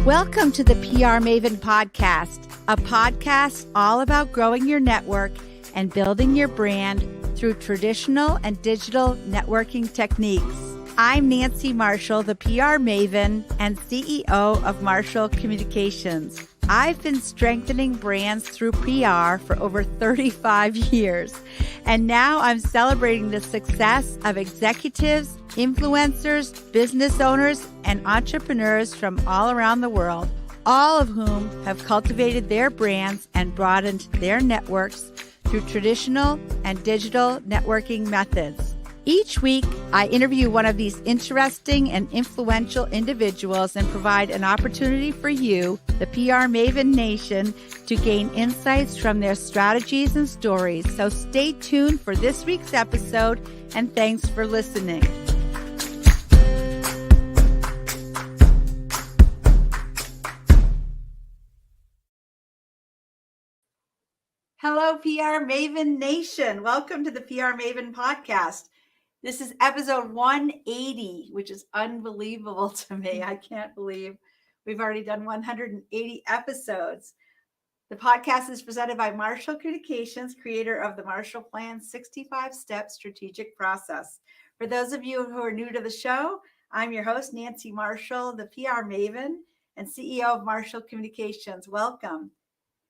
Welcome to the PR Maven Podcast, a podcast all about growing your network and building your brand through traditional and digital networking techniques. I'm Nancy Marshall, the PR Maven and CEO of Marshall Communications. I've been strengthening brands through PR for over 35 years, and now I'm celebrating the success of executives, influencers, business owners, and entrepreneurs from all around the world, all of whom have cultivated their brands and broadened their networks through traditional and digital networking methods. Each week, I interview one of these interesting and influential individuals and provide an opportunity for you, the PR Maven Nation, to gain insights from their strategies and stories. So stay tuned for this week's episode, and thanks for listening. Hello, PR Maven Nation. Welcome to the PR Maven Podcast. This is episode 180, which is unbelievable to me. I can't believe we've already done 180 episodes. The podcast is presented by Marshall Communications, creator of the Marshall Plan 65-step strategic process. For those of you who are new to the show, I'm your host, Nancy Marshall, the PR Maven and CEO of Marshall Communications. Welcome.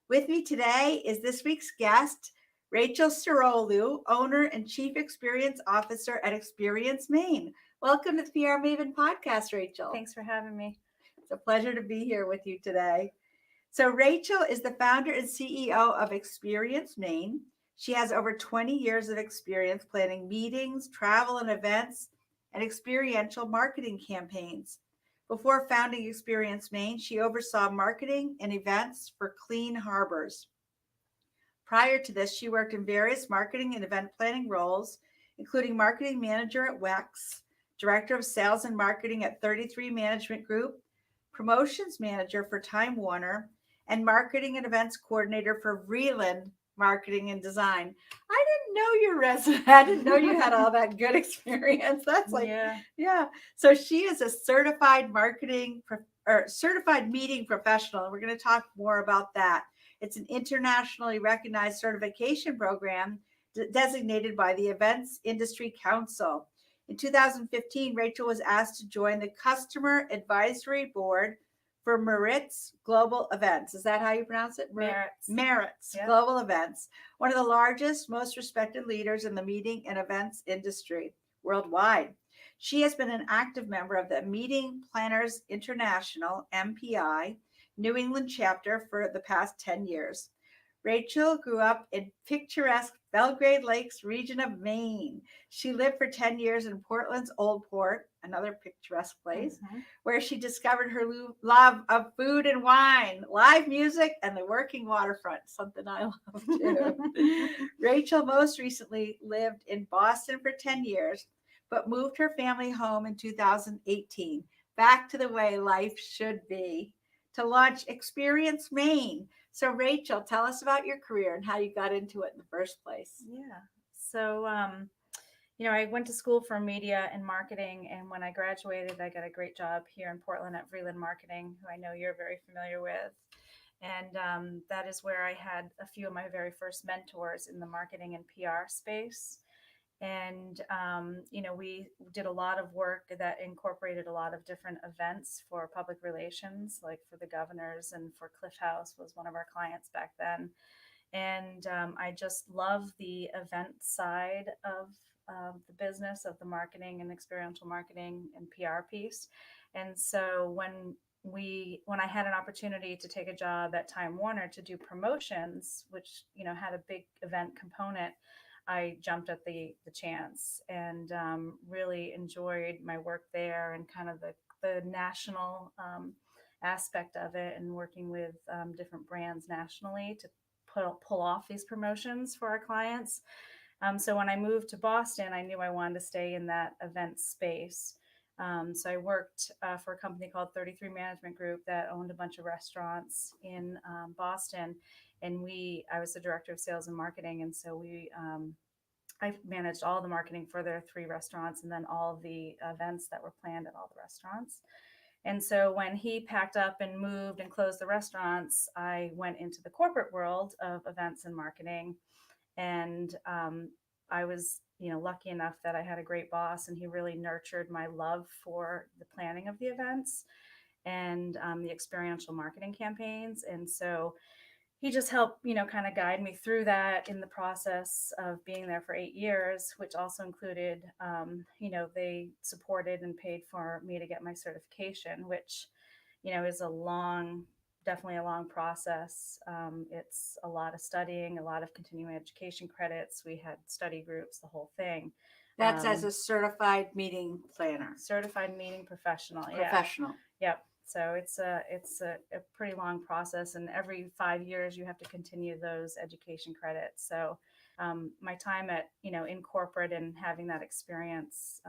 With me today is this week's guest, Rachel Sagiroglu, owner and chief experience officer at Experience Maine. Welcome to the PR Maven Podcast, Rachel. Thanks for having me. It's a pleasure to be here with you today. So Rachel is the founder and CEO of Experience Maine. She has over 20 years of experience planning meetings, travel and events, and experiential marketing campaigns. Before founding Experience Maine, she oversaw marketing and events for Clean Harbors. Prior to this, she worked in various marketing and event planning roles, including marketing manager at WEX, director of sales and marketing at 33 Management Group, promotions manager for Time Warner, and marketing and events coordinator for Vreeland Marketing and Design. I didn't know your resume. I didn't know you had all that good experience. That's like, yeah. So she is a certified certified meeting professional. And we're going to talk more about that. It's an internationally recognized certification program designated by the Events Industry Council. In 2015, Rachel was asked to join the Customer Advisory Board for Meritz Global Events. Is that how you pronounce it? Meritz yep. Global Events, one of the largest, most respected leaders in the meeting and events industry worldwide. She has been an active member of the Meeting Planners International, MPI, New England chapter for the past 10 years. Rachel grew up in picturesque Belgrade Lakes region of Maine. She lived for 10 years in Portland's Old Port, another picturesque place, where she discovered her love of food and wine, live music, and the working waterfront, something I love too. Rachel most recently lived in Boston for 10 years, but moved her family home in 2018, back to the way life should be, to launch Experience Maine. So Rachel, tell us about your career and how you got into it in the first place. Yeah. So, I went to school for media and marketing. And when I graduated, I got a great job here in Portland at Vreeland Marketing, who I know you're very familiar with. And that is where I had a few of my very first mentors in the marketing and PR space. And, we did a lot of work that incorporated a lot of different events for public relations, like for the governors and for Cliff House was one of our clients back then. And I just love the event side of the business, of the marketing and experiential marketing and PR piece. And so when I had an opportunity to take a job at Time Warner to do promotions, which, had a big event component, I jumped at the chance and really enjoyed my work there and kind of the national aspect of it and working with different brands nationally to pull off these promotions for our clients. So when I moved to Boston, I knew I wanted to stay in that event space. So I worked for a company called 33 Management Group that owned a bunch of restaurants in Boston. And I was the director of sales and marketing. And so I managed all the marketing for their 3 restaurants and then all of the events that were planned at all the restaurants. And so when he packed up and moved and closed the restaurants, I went into the corporate world of events and marketing. And I was, lucky enough that I had a great boss, and he really nurtured my love for the planning of the events and the experiential marketing campaigns. And so he just helped, kind of guide me through that in the process of being there for 8 years, which also included, they supported and paid for me to get my certification, which, is definitely a long process. It's a lot of studying, a lot of continuing education credits. We had study groups, the whole thing. That's as a certified meeting planner, Certified meeting professional. professional. Yeah. Yep. So it's a pretty long process, and every 5 years you have to continue those education credits. So my time at in corporate and having that experience,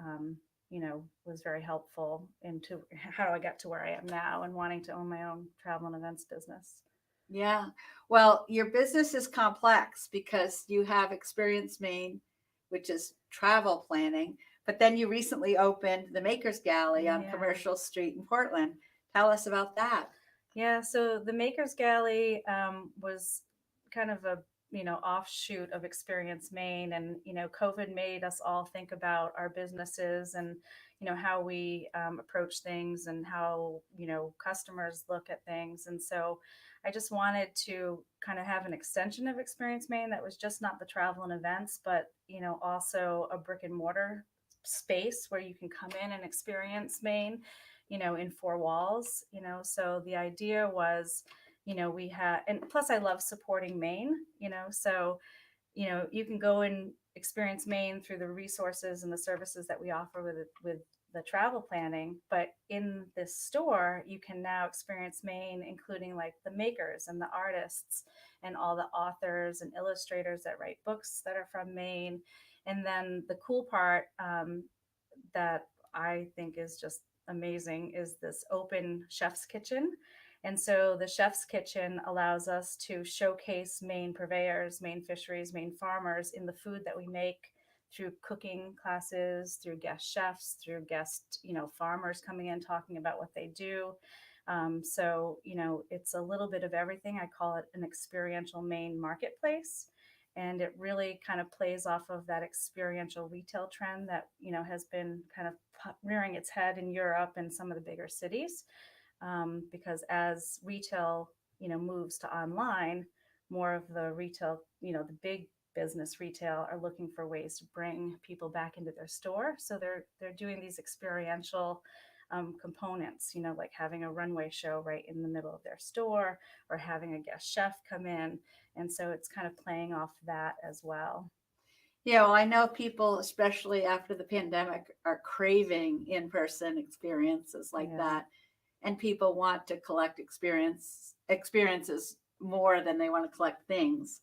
was very helpful into how I got to where I am now and wanting to own my own travel and events business. Yeah. Well, your business is complex because you have Experience Maine, which is travel planning, but then you recently opened the Makers Galley on Yeah. Commercial Street in Portland. Tell us about that. Yeah, so the Makers Galley was kind of a offshoot of Experience Maine, and COVID made us all think about our businesses and how we approach things and how customers look at things, and so I just wanted to kind of have an extension of Experience Maine that was just not the travel and events, but also a brick and mortar space where you can come in and experience Maine in four walls, so the idea was, we had, and plus I love supporting Maine, so, you can go and experience Maine through the resources and the services that we offer with the travel planning. But in this store, you can now experience Maine, including like the makers and the artists and all the authors and illustrators that write books that are from Maine. And then the cool part that I think is just amazing is this open chef's kitchen. And so the chef's kitchen allows us to showcase Maine purveyors, Maine fisheries, Maine farmers in the food that we make through cooking classes, through guest chefs, through guest, farmers coming in talking about what they do. So, it's a little bit of everything. I call it an experiential Maine marketplace. And it really kind of plays off of that experiential retail trend that, has been kind of rearing its head in Europe and some of the bigger cities. Because as retail, moves to online, more of the retail, the big business retail are looking for ways to bring people back into their store. So they're doing these experiential components, like having a runway show right in the middle of their store or having a guest chef come in. And so it's kind of playing off that as well. Yeah, well, I know people, especially after the pandemic, are craving in-person experiences like Yeah. that. And people want to collect experiences more than they want to collect things.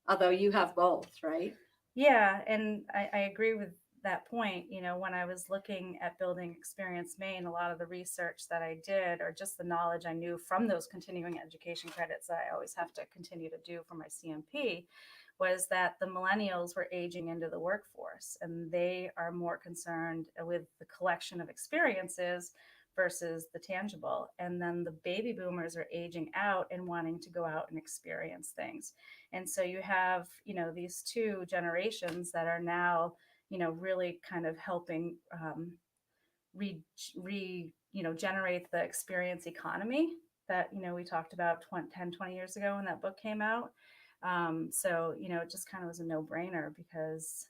Although you have both, right? Yeah, and I agree with that point. When I was looking at building Experience Maine, a lot of the research that I did, or just the knowledge I knew from those continuing education credits that I always have to continue to do for my CMP, was that the millennials were aging into the workforce, and they are more concerned with the collection of experiences versus the tangible. And then the baby boomers are aging out and wanting to go out and experience things. And so you have, these two generations that are now, really kind of helping generate the experience economy that, we talked about 10, 20 years ago when that book came out. So, it just kind of was a no-brainer because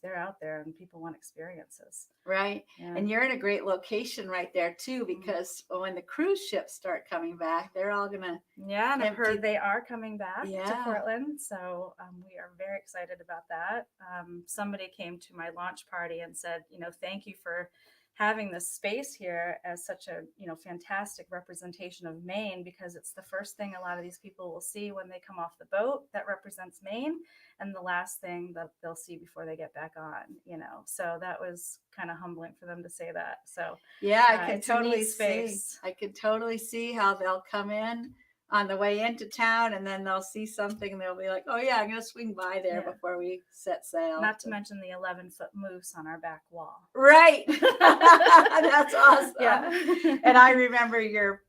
they're out there and people want experiences. Right. Yeah. And you're in a great location right there too, because when the cruise ships start coming back, they're all gonna Yeah, and I've empty. heard they are coming back to Yeah. Portland, so we are very excited about that. Somebody came to my launch party and said, thank you for having this space here as such a, fantastic representation of Maine, because it's the first thing a lot of these people will see when they come off the boat that represents Maine, and the last thing that they'll see before they get back on, so that was kind of humbling for them to say that. So Yeah, I can it's a neat totally see. space. I can totally see how they'll come in on the way into town, and then they'll see something and they'll be like, oh yeah, I'm gonna swing by there Yeah. before we set sail. Not to mention the 11-foot moose on our back wall. Right. That's awesome. Yeah. And I remember your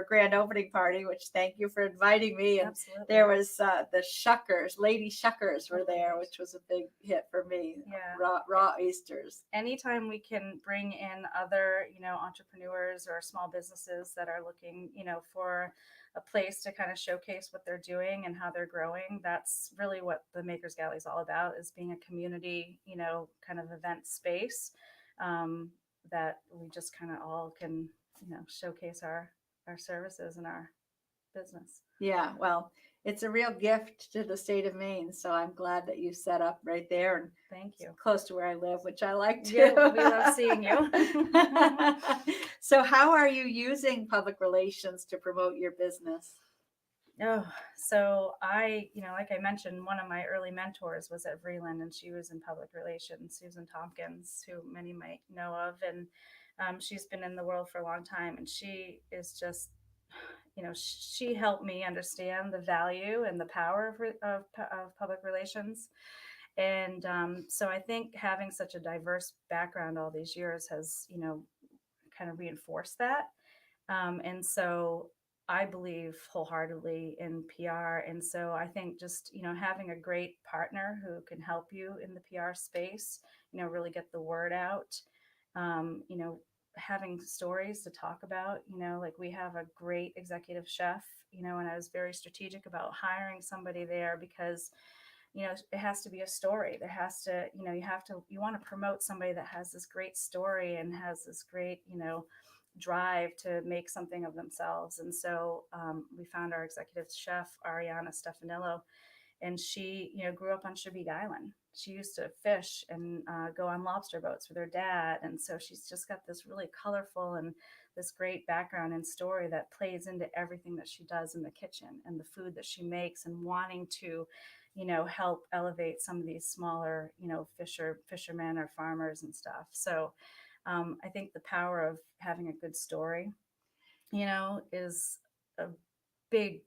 grand opening party, which thank you for inviting me. And Absolutely. there was the Shuckers, Lady Shuckers were there, Right. which was a big hit for me. Yeah. Raw oysters. Anytime we can bring in other, entrepreneurs or small businesses that are looking, for a place to kind of showcase what they're doing and how they're growing, that's really what the Makers Galley is all about, is being a community, kind of event space that we just kind of all can, showcase our services and our business. Yeah, well, it's a real gift to the state of Maine. So I'm glad that you set up right there, and thank you. Close to where I live, which I like too. Yeah, we love seeing you. So how are you using public relations to promote your business? Oh, so I, like I mentioned, one of my early mentors was at Vreeland, and she was in public relations, Susan Tompkins, who many might know of. And she's been in the world for a long time, and she is just, she helped me understand the value and the power of public relations. And so I think having such a diverse background all these years has, kind of reinforced that. And so I believe wholeheartedly in PR. And so I think just, having a great partner who can help you in the PR space, really get the word out, having stories to talk about, like we have a great executive chef, and I was very strategic about hiring somebody there because it has to be a story. There has to, you want to promote somebody that has this great story and has this great, drive to make something of themselves. And so we found our executive chef, Ariana Stefanillo, and she, grew up on Cheviot Island. She used to fish and go on lobster boats with her dad. And so she's just got this really colorful and this great background and story that plays into everything that she does in the kitchen and the food that she makes, and wanting to, help elevate some of these smaller, fishermen or farmers and stuff. So I think the power of having a good story, is a big,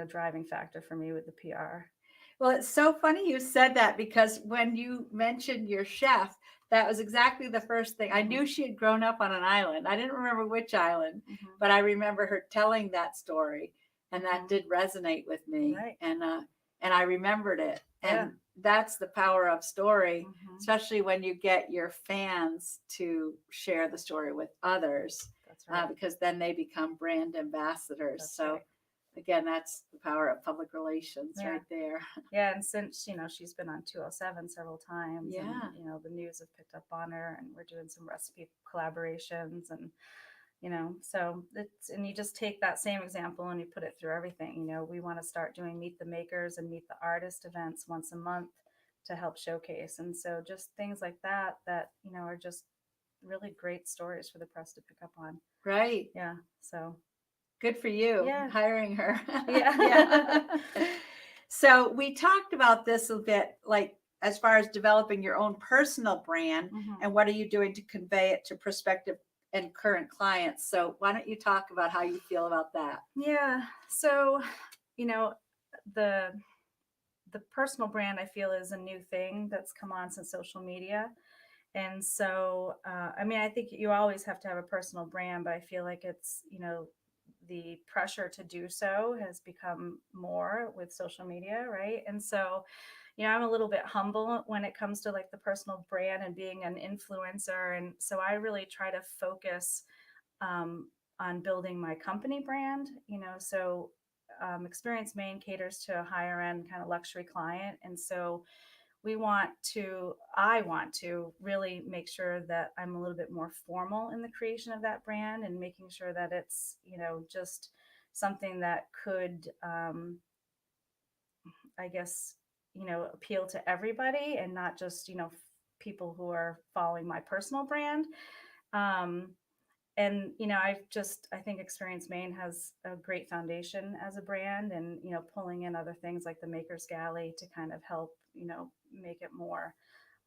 driving factor for me with the PR. Well, it's so funny you said that, because when you mentioned your chef, that was exactly the first thing. I knew she had grown up on an island. I didn't remember which island, but I remember her telling that story, and that did resonate with me. Right. And I remembered it. And that's the power of story, especially when you get your fans to share the story with others. That's right. Because then they become brand ambassadors. That's so right. Again, that's the power of public relations right there. Yeah, and since, she's been on 207 several times, Yeah. and, the news have picked up on her, and we're doing some recipe collaborations, and, so and you just take that same example and you put it through everything. We want to start doing Meet the Makers and Meet the Artist events once a month to help showcase. And so just things like that, are just really great stories for the press to pick up on. Right. Yeah. So good for you hiring her. Yeah. So we talked about this a bit, like as far as developing your own personal brand, and what are you doing to convey it to prospective and current clients. So why don't you talk about how you feel about that? Yeah. So, the personal brand, I feel, is a new thing that's come on since social media. And so, I think you always have to have a personal brand, but I feel like it's, the pressure to do so has become more with social media, right? And so, I'm a little bit humble when it comes to like the personal brand and being an influencer. And so I really try to focus on building my company brand, so Experience Maine caters to a higher end kind of luxury client. And so I want to really make sure that I'm a little bit more formal in the creation of that brand, and making sure that it's, just something that could, I guess, appeal to everybody, and not just, people who are following my personal brand. And, I think Experience Maine has a great foundation as a brand, and, pulling in other things like the Makers Galley to kind of help, make it more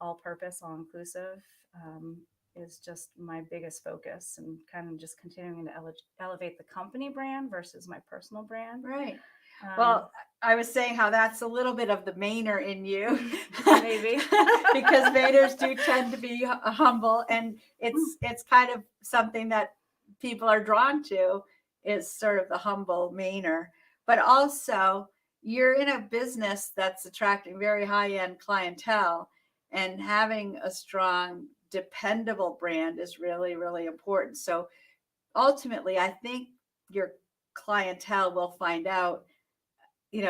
all purpose, all inclusive. is just my biggest focus, and kind of just continuing to elevate the company brand versus my personal brand. Right. Well, I was saying how that's a little bit of the Mainer in you. Maybe. Because Mainers do tend to be humble, and it's kind of something that people are drawn to, is sort of the humble Mainer. But also, you're in a business that's attracting very high-end clientele, and having a strong, dependable brand is really, really important. So ultimately, I think your clientele will find out,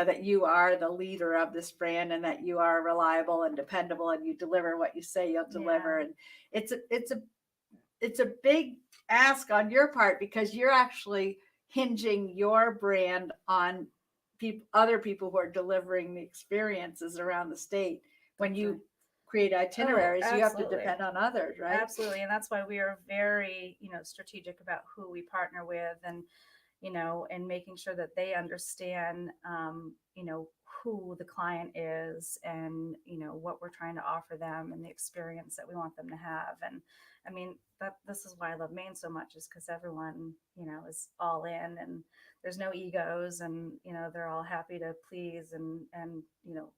that you are the leader of this brand, and that you are reliable and dependable, and you deliver what you say you'll deliver. Yeah. And it's a big ask on your part, because you're actually hinging your brand on other people who are delivering the experiences around the state. When you create itineraries, you have to depend on others, right? Absolutely. And that's why we are very, strategic about who we partner with, and and making sure that they understand, who the client is, and, what we're trying to offer them, and the experience that we want them to have. And I mean, this is why I love Maine so much, is because everyone, is all in, and there's no egos, and, they're all happy to please, and,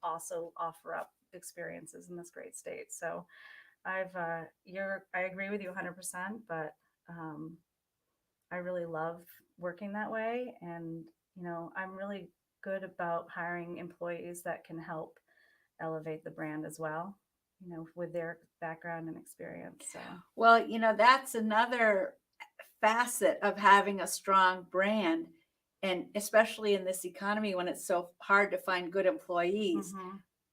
also offer up experiences in this great state. So I agree with you 100%, but, I really love working that way. And, I'm really good about hiring employees that can help elevate the brand as well, with their background and experience. So, well, that's another facet of having a strong brand. And especially in this economy, when it's so hard to find good employees,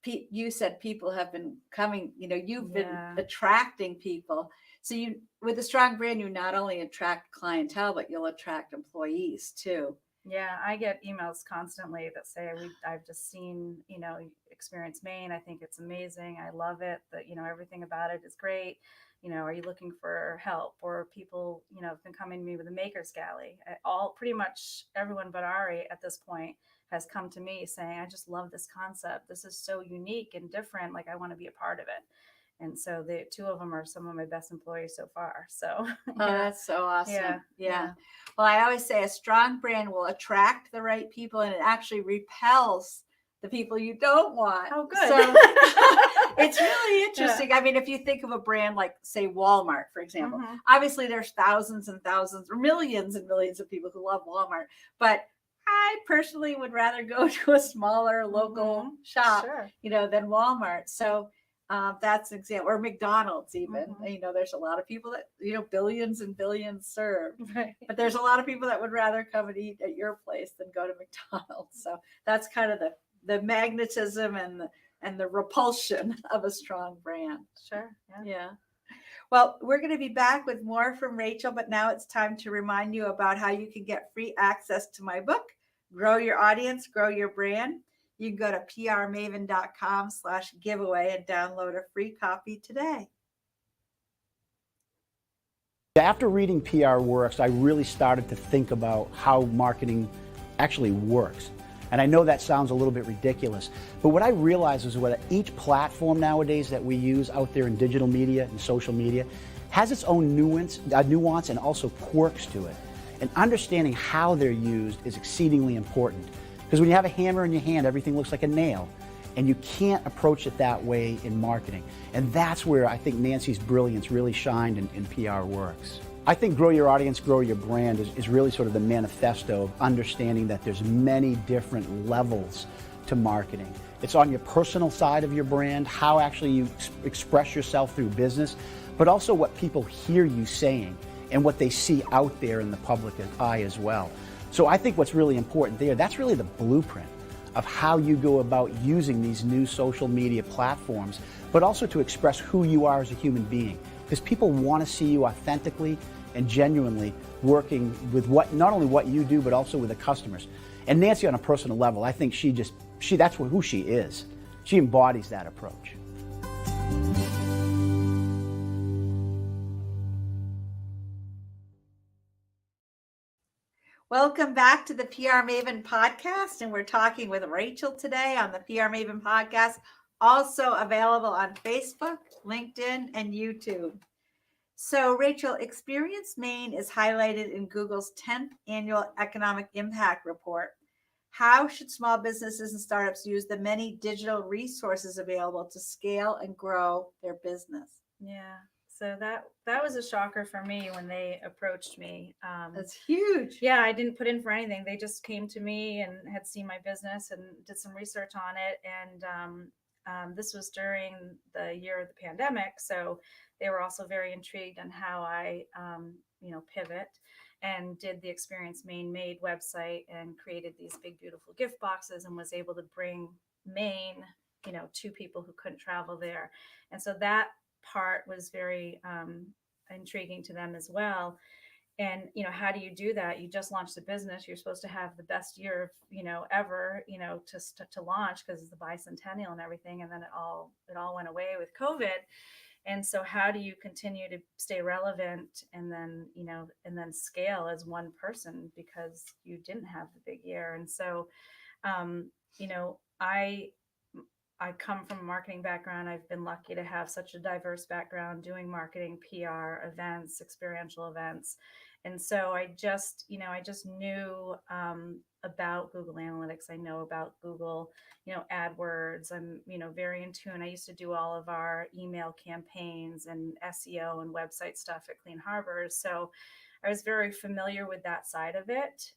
you said people have been coming, you've been attracting people. So with a strong brand, you not only attract clientele, but you'll attract employees too. Yeah, I get emails constantly that say, I've just seen, Experience Maine. I think it's amazing. I love it. That, everything about it is great. Are you looking for help? Or people, have been coming to me with a maker's galley. Pretty much everyone but Ari at this point has come to me saying, I just love this concept. This is so unique and different. Like, I want to be a part of it. And so the two of them are some of my best employees so far. So, that's so awesome. Yeah. Well, I always say a strong brand will attract the right people, and it actually repels the people you don't want. Oh, good. So it's really interesting. I mean, if you think of a brand like, say, Walmart, for example, obviously there's thousands and thousands, or millions and millions of people who love Walmart, but I personally would rather go to a smaller local shop, than Walmart. So that's an example. Or McDonald's even. There's a lot of people that, billions and billions served. Right. But there's a lot of people that would rather come and eat at your place than go to McDonald's. So that's kind of the magnetism and the repulsion of a strong brand. Sure. Yeah. Well, we're going to be back with more from Rachel, but now it's time to remind you about how you can get free access to my book, Grow Your Audience, Grow Your Brand. You can go to prmaven.com/giveaway and download a free copy today. After reading PR Works, I really started to think about how marketing actually works. And I know that sounds a little bit ridiculous, but what I realized is that each platform nowadays that we use out there in digital media and social media has its own nuance and also quirks to it. And understanding how they're used is exceedingly important. Because when you have a hammer in your hand, everything looks like a nail. And you can't approach it that way in marketing. And that's where I think Nancy's brilliance really shined in PR Works. I think Grow Your Audience, Grow Your Brand is really sort of the manifesto of understanding that there's many different levels to marketing. It's on your personal side of your brand, how actually you express yourself through business, but also what people hear you saying and what they see out there in the public eye as well. So I think what's really important there, that's really the blueprint of how you go about using these new social media platforms, but also to express who you are as a human being. Because people want to see you authentically and genuinely working with not only what you do, but also with the customers. And Nancy, on a personal level, I think that's who she is. She embodies that approach. Welcome back to the PR Maven Podcast, and we're talking with Rachel today on the PR Maven Podcast, also available on Facebook, LinkedIn, and YouTube. So, Rachel, Experience Maine is highlighted in Google's 10th annual Economic Impact Report. How should small businesses and startups use the many digital resources available to scale and grow their business? Yeah. So that was a shocker for me when they approached me. That's huge. Yeah, I didn't put in for anything. They just came to me and had seen my business and did some research on it. And this was during the year of the pandemic, so they were also very intrigued on how I, pivot and did the Experience Maine Made website and created these big, beautiful gift boxes and was able to bring Maine, to people who couldn't travel there. And so that part was very intriguing to them as well. And how do you do that? You just launched a business, you're supposed to have the best year ever, to launch, because it's the bicentennial and everything, and then it all went away with COVID. And so how do you continue to stay relevant and then scale as one person, because you didn't have the big year? And so I come from a marketing background. I've been lucky to have such a diverse background doing marketing, PR, events, experiential events. And so I just knew about Google Analytics. I know about Google, AdWords. I'm, very in tune. I used to do all of our email campaigns and SEO and website stuff at Clean Harbors. So I was very familiar with that side of it,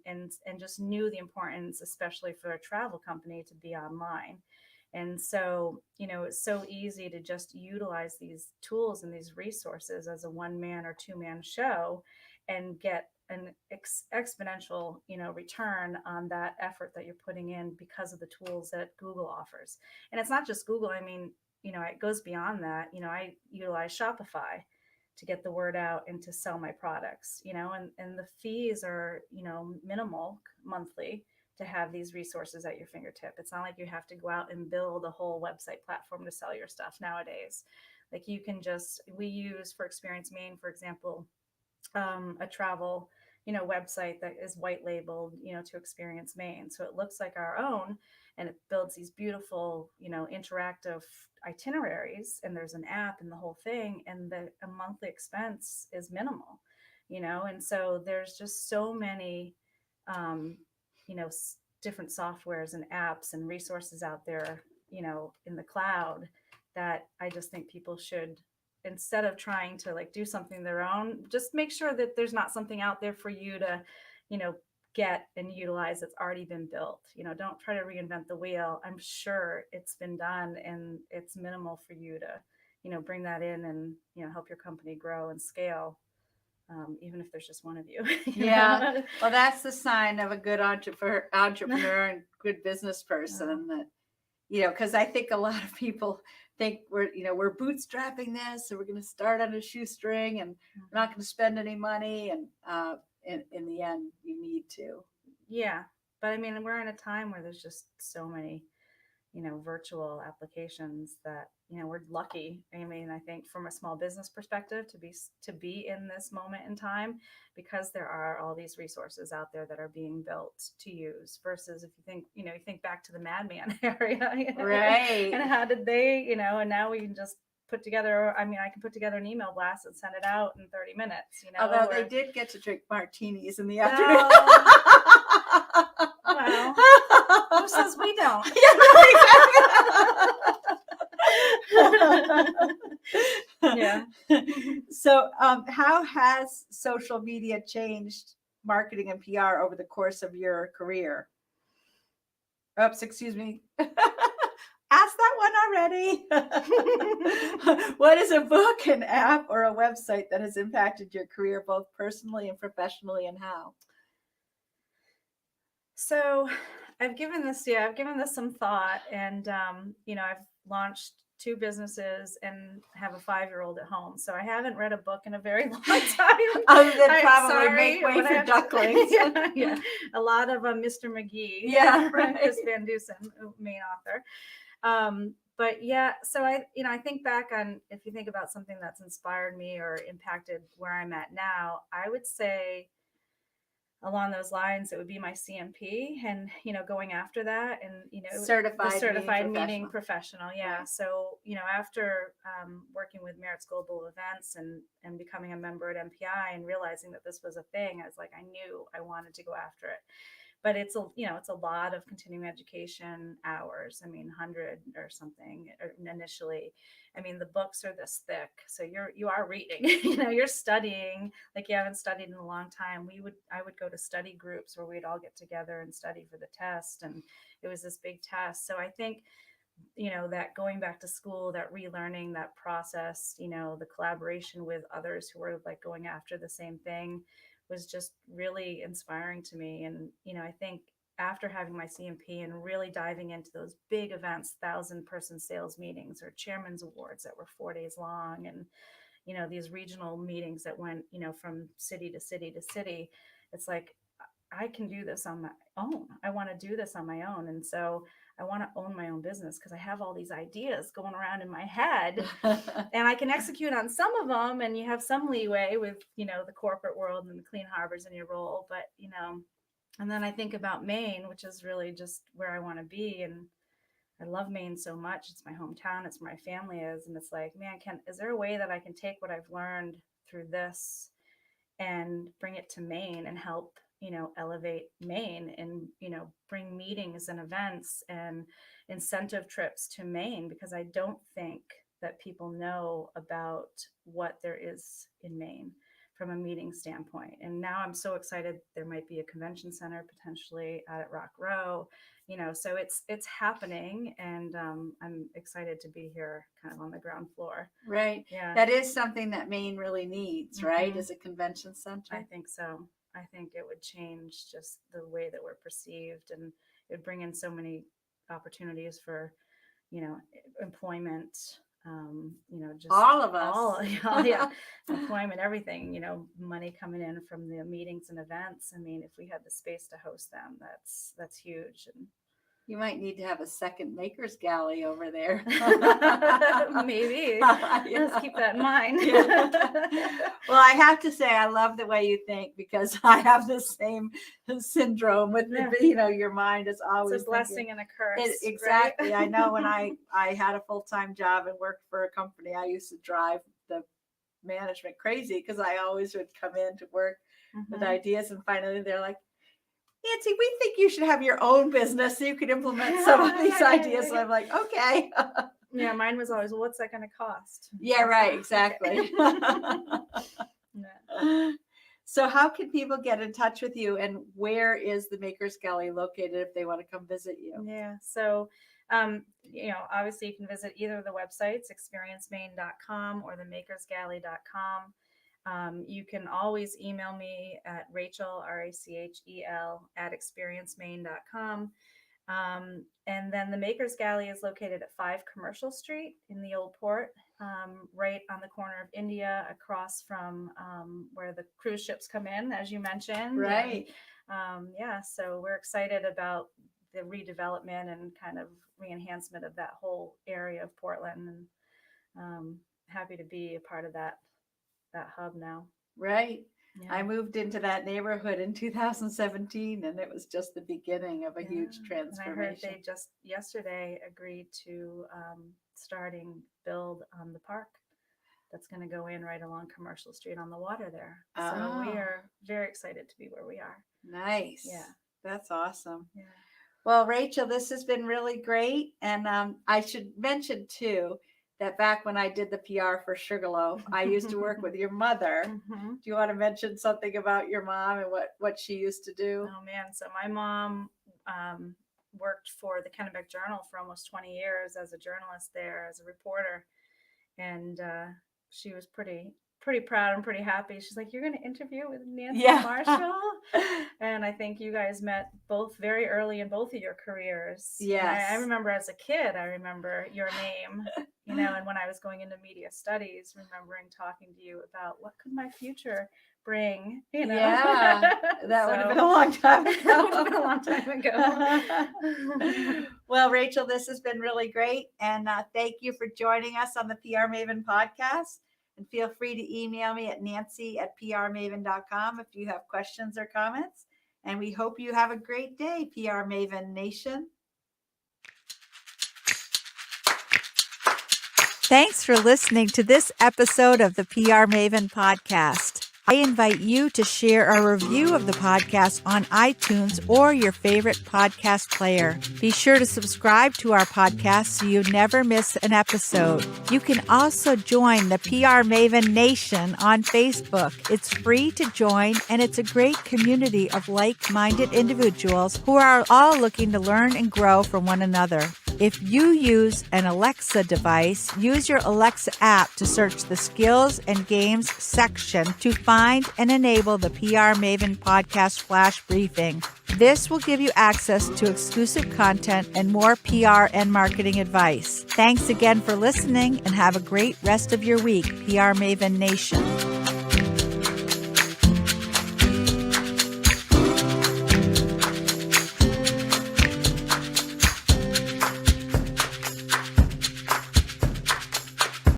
and just knew the importance, especially for a travel company, to be online. And so, it's so easy to just utilize these tools and these resources as a one-man or two-man show and get an exponential, return on that effort that you're putting in because of the tools that Google offers. And it's not just Google. I mean, it goes beyond that. I utilize Shopify to get the word out and to sell my products, and the fees are, minimal monthly to have these resources at your fingertip. It's not like you have to go out and build a whole website platform to sell your stuff nowadays. Like we use for Experience Maine, for example, a travel, website that is white labeled, to Experience Maine. So it looks like our own, and it builds these beautiful, interactive itineraries, and there's an app and the whole thing, and a monthly expense is minimal, and so there's just so many, different softwares and apps and resources out there, in the cloud, that I just think people should, instead of trying to do something their own, just make sure that there's not something out there for you to, get and utilize that's already been built. Don't try to reinvent the wheel. I'm sure it's been done, and it's minimal for you to, bring that in and, help your company grow and scale. Even if there's just one of you. Yeah. Well, that's the sign of a good entrepreneur and good business person. That, because I think a lot of people think we're bootstrapping this, and we're going to start on a shoestring, and we're not going to spend any money. And in the end, you need to. Yeah. But I mean, we're in a time where there's just so many, virtual applications that, we're lucky. I mean, I think from a small business perspective to be in this moment in time, because there are all these resources out there that are being built to use, versus if you think back to the Madman area, right? And how did they, and now we can just put together, I can put together an email blast and send it out in 30 minutes, Although they did get to drink martinis in the afternoon. Well, who says we don't? Yeah. So, how has social media changed marketing and PR over the course of your career? Oops, excuse me. Asked that one already. What is a book, an app, or a website that has impacted your career both personally and professionally, and how? So I've given this some thought, and I've launched 2 businesses and have a 5-year-old at home. So I haven't read a book in a very long time. Other than probably Make Way for Ducklings. Yeah, a lot of Mr. McGee. Yeah, right. Chris Van Dusen, main author. But yeah, so I think back on, if you think about something that's inspired me or impacted where I'm at now, I would say along those lines, it would be my CMP and, going after that and, Certified the certified meeting meeting professional. Yeah. Right. So, after working with Merritt's Global Events and becoming a member at MPI and realizing that this was a thing, I was like, I knew I wanted to go after it. But it's it's a lot of continuing education hours. I mean, 100 or something initially. I mean, the books are this thick, so you are reading. You're studying like you haven't studied in a long time. I would go to study groups where we'd all get together and study for the test, and it was this big test. So I think that going back to school, that relearning, that process, the collaboration with others who were like going after the same thing was just really inspiring to me. And, I think after having my CMP and really diving into those big events, 1,000-person sales meetings or chairman's awards that were 4 days long, and, these regional meetings that went, from city to city to city, it's like, I can do this on my own. I want to do this on my own. And so I want to own my own business because I have all these ideas going around in my head and I can execute on some of them. And you have some leeway with, the corporate world and the clean harbors in your role. But, and then I think about Maine, which is really just where I want to be. And I love Maine so much. It's my hometown. It's where my family is. And it's like, man, is there a way that I can take what I've learned through this and bring it to Maine and help elevate Maine and, bring meetings and events and incentive trips to Maine, because I don't think that people know about what there is in Maine from a meeting standpoint. And now I'm so excited there might be a convention center potentially out at Rock Row, so it's happening, and I'm excited to be here kind of on the ground floor. Right. Yeah. That is something that Maine really needs, right? Mm-hmm. As a convention center. I think so. I think it would change just the way that we're perceived, and it would bring in so many opportunities for, employment, just all of us, yeah, employment, everything, money coming in from the meetings and events. I mean, if we had the space to host them, that's huge. And you might need to have a second Makers Galley over there. Maybe. Yeah. Let's keep that in mind. Yeah. Well, I have to say, I love the way you think, because I have the same syndrome with, your mind is always it's a blessing and a curse. Exactly. Right? I know when I had a full-time job and worked for a company, I used to drive the management crazy because I always would come in to work with ideas, and finally they're like, Nancy, we think you should have your own business so you can implement some of these ideas. So I'm like, okay. Yeah, mine was always, well, what's that going to cost? Yeah, right, exactly. Yeah. So how can people get in touch with you, and where is the Makers Galley located if they want to come visit you? Yeah, so, obviously you can visit either of the websites, experiencemaine.com or themakersgalley.com. You can always email me at Rachel, Rachel, at experiencemaine.com. And then the Makers Galley is located at 5 Commercial Street in the Old Port, right on the corner of India, across from where the cruise ships come in, as you mentioned. Right. And, so we're excited about the redevelopment and kind of re-enhancement of that whole area of Portland, and happy to be a part of that hub now. Right. Yeah. I moved into that neighborhood in 2017, and it was just the beginning of a huge transformation. And I heard they just yesterday agreed to build the park that's going to go in right along Commercial Street on the water there. So we are very excited to be where we are. Nice. Yeah. That's awesome. Yeah. Well, Rachel, this has been really great. And I should mention too, that back when I did the PR for Sugarloaf, I used to work with your mother. Mm-hmm. Do you want to mention something about your mom and what she used to do? Oh man, so my mom worked for the Kennebec Journal for almost 20 years as a journalist there, as a reporter, and she was pretty proud and pretty happy. She's like, "You're going to interview with Nancy Marshall?" And I think you guys met both very early in both of your careers. Yes. I remember as a kid, I remember your name, and when I was going into media studies, remembering talking to you about what could my future bring, Yeah, that would have been a long time ago. That would have been a long time ago. Well, Rachel, this has been really great. And thank you for joining us on the PR Maven podcast. And feel free to email me at nancy@prmaven.com if you have questions or comments. And we hope you have a great day, PR Maven Nation. Thanks for listening to this episode of the PR Maven Podcast. I invite you to share a review of the podcast on iTunes or your favorite podcast player. Be sure to subscribe to our podcast so you never miss an episode. You can also join the PR Maven Nation on Facebook. It's free to join, and it's a great community of like-minded individuals who are all looking to learn and grow from one another. If you use an Alexa device, use your Alexa app to search the Skills and Games section to find and enable the PR Maven Podcast Flash Briefing. This will give you access to exclusive content and more PR and marketing advice. Thanks again for listening, and have a great rest of your week, PR Maven Nation.